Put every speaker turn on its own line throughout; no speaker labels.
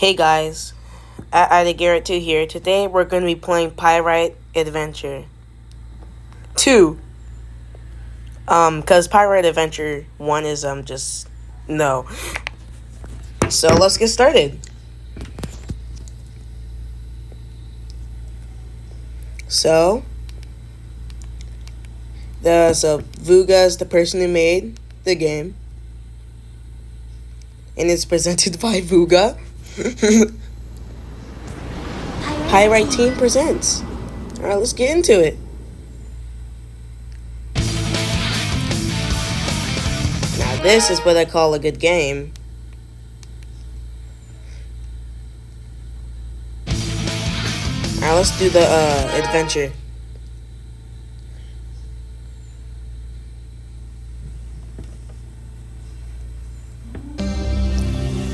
Hey guys, Garrett 2 here. Today we're going to be playing Pyrite Adventure 2. Cause Pyrite Adventure 1 is just no. So let's get started. So Vuga is the person who made the game. And it's presented by Vuga. Pyrite Team presents. Alright, let's get into it. Now this is what I call a good game. Alright, let's do the adventure.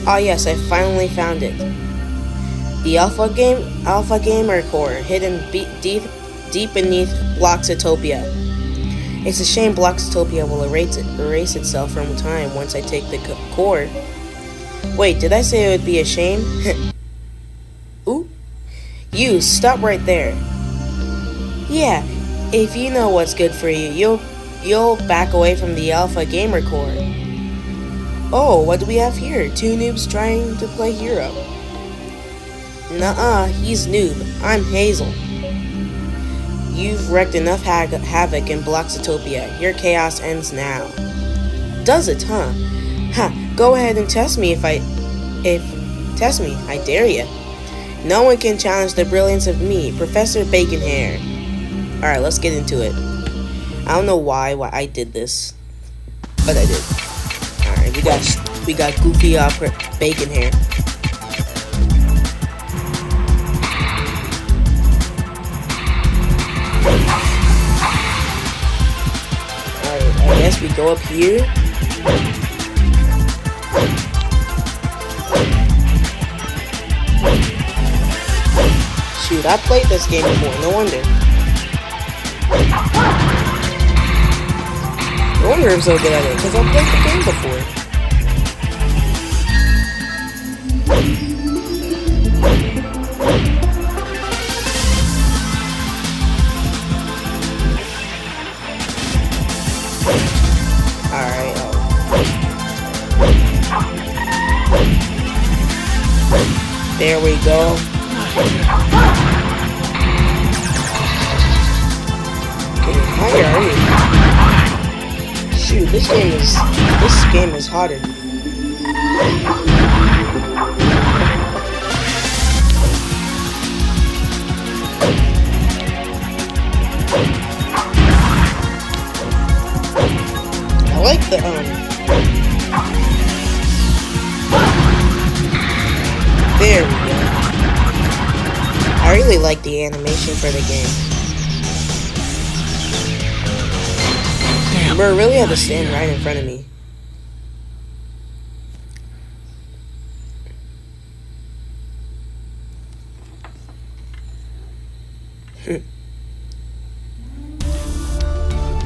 Ah yes, I finally found it. The Alpha Gamer Core, hidden deep beneath Bloxitopia. It's a shame Bloxitopia will erase itself from time once I take the core. Wait, did I say it would be a shame? Ooh. You, stop right there. Yeah, if you know what's good for you, you'll back away from the Alpha Gamer Core. Oh, what do we have here? Two noobs trying to play hero. Nuh-uh, he's noob. I'm Hazel. You've wreaked enough havoc in Bloxitopia. Your chaos ends now. Does it, huh? Ha, go ahead and test me test me, I dare ya. No one can challenge the brilliance of me, Professor Baconhair. Alright, let's get into it. I don't know why I did this, but I did. Alright, we got goofy Baconhair. Alright, I guess we go up here. Shoot, I played this game before, no wonder. No wonder I'm so good at it, because I've played the game before. Alright, there we go. Okay, how are you? Shoot, this game is harder. I like the there we go. I really like the animation for the game. Bro, really had to stand right in front of me.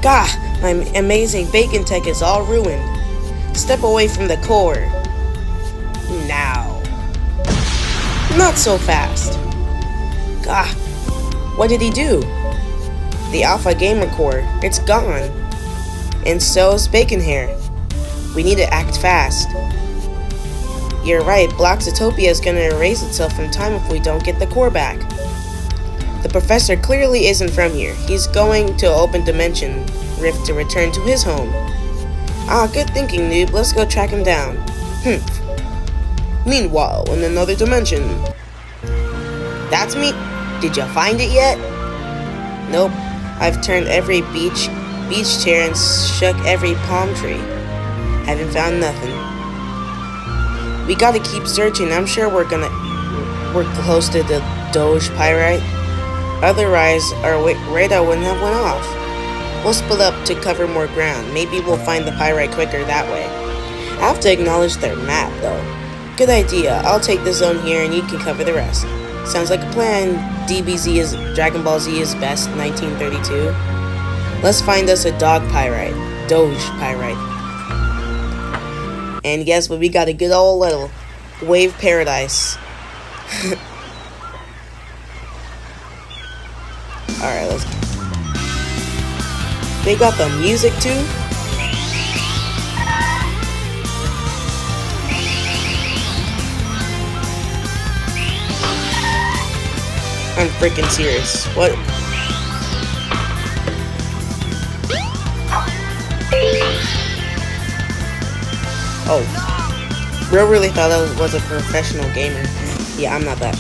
Gah! My amazing bacon tech is all ruined. Step away from the core. Now. Not so fast. Gah! What did he do? The Alpha Gamer Core, it's gone. And so's Baconhair. We need to act fast. You're right, Bloxitopia is gonna erase itself from time if we don't get the core back. The professor clearly isn't from here. He's going to open dimension rift to return to his home. Ah, good thinking, noob. Let's go track him down. Meanwhile, in another dimension. That's me. Did you find it yet? Nope. I've turned every beach chair and shook every palm tree. Haven't found nothing. We gotta keep searching. I'm sure we're close to the Doge Pyrite. Otherwise, our radar wouldn't have went off. We'll split up to cover more ground. Maybe we'll find the Pyrite quicker that way. I have to acknowledge their map, though. Good idea. I'll take the zone here and you can cover the rest. Sounds like a plan. DBZ is Dragon Ball Z is best, 1932. Let's find us a dog Pyrite. Doge Pyrite. And guess what? We got a good old little wave paradise. Alright, let's. They got the music too? I'm freaking serious. What? Oh. Bro really thought I was a professional gamer. Yeah, I'm not that.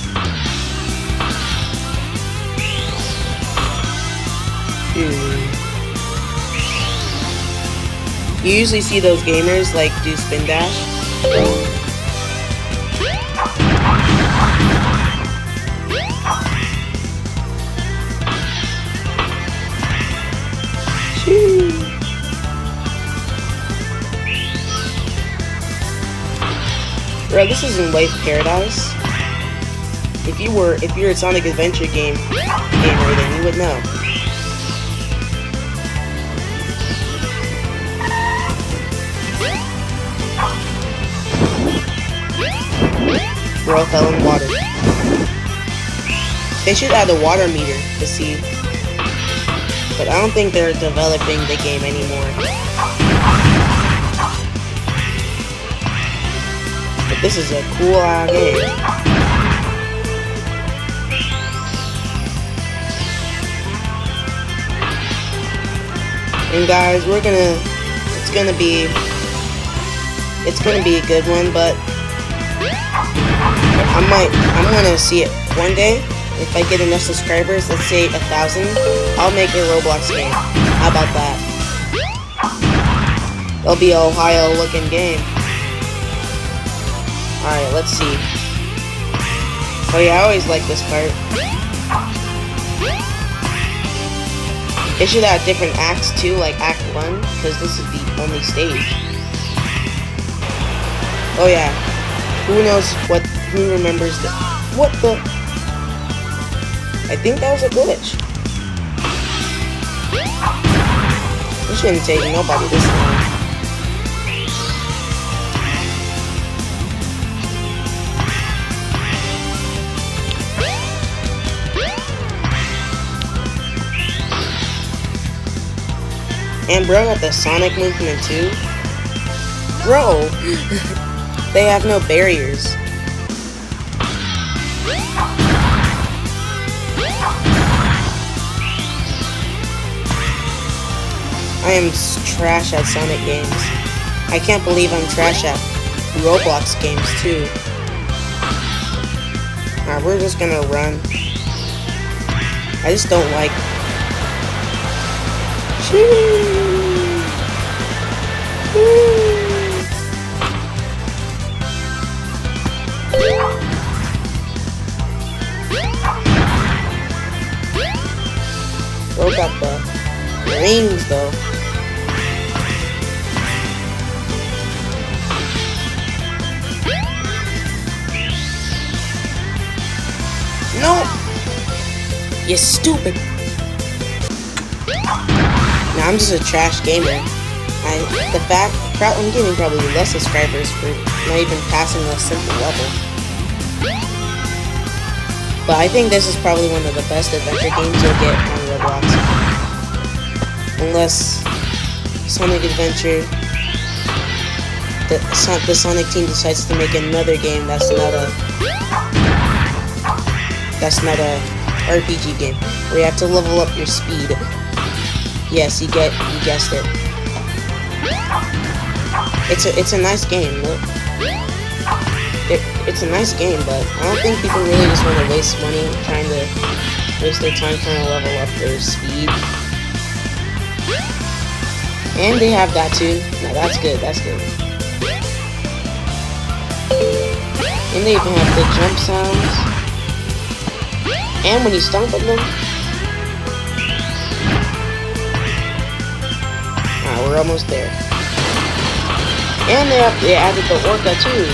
You usually see those gamers like do spin dash. Bro, this is in Life Paradise. If you're a Sonic Adventure gamer, then you would know. Bro fell in water. They should add a water meter to see. But I don't think they're developing the game anymore. But this is a cool game. And guys, it's gonna be a good one, but I'm gonna see it one day. If I get enough subscribers, let's say 1,000, I'll make a Roblox game. How about that? It'll be an Ohio-looking game. Alright, let's see. Oh yeah, I always like this part. They should have different acts too, like Act 1, because this is the only stage. Oh yeah. Who remembers what the? I think that was a glitch. This shouldn't take nobody this long. And bro got the Sonic movement too. Bro, they have no barriers. I am trash at Sonic games. I can't believe I'm trash at Roblox games too. Alright, we're just gonna run. I just don't like. Bro got the rings though. No! You stupid! Now I'm just a trash gamer. I'm getting probably less subscribers for not even passing a simple level. But I think this is probably one of the best adventure games you'll get on Roblox. Unless Sonic Adventure, the Sonic team decides to make another game that's not a RPG game, where you have to level up your speed. Yes, you guessed it. It's a nice game. Look. It's a nice game, but I don't think people really just want to waste money trying to waste their time trying to level up their speed. And they have that too. Now that's good. That's good. And they even have the jump sounds. And when you stomp at them. Alright, we're almost there. And they added the orca too.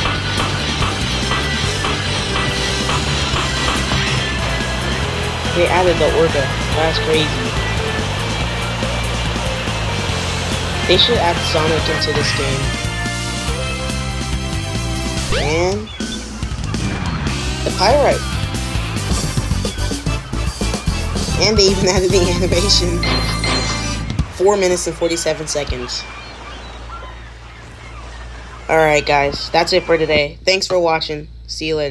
They added the orca. That's crazy. They should add Sonic into this game. And The Pyrite. And they even added the animation. 4 minutes and 47 seconds. Alright guys, that's it for today. Thanks for watching. See you later.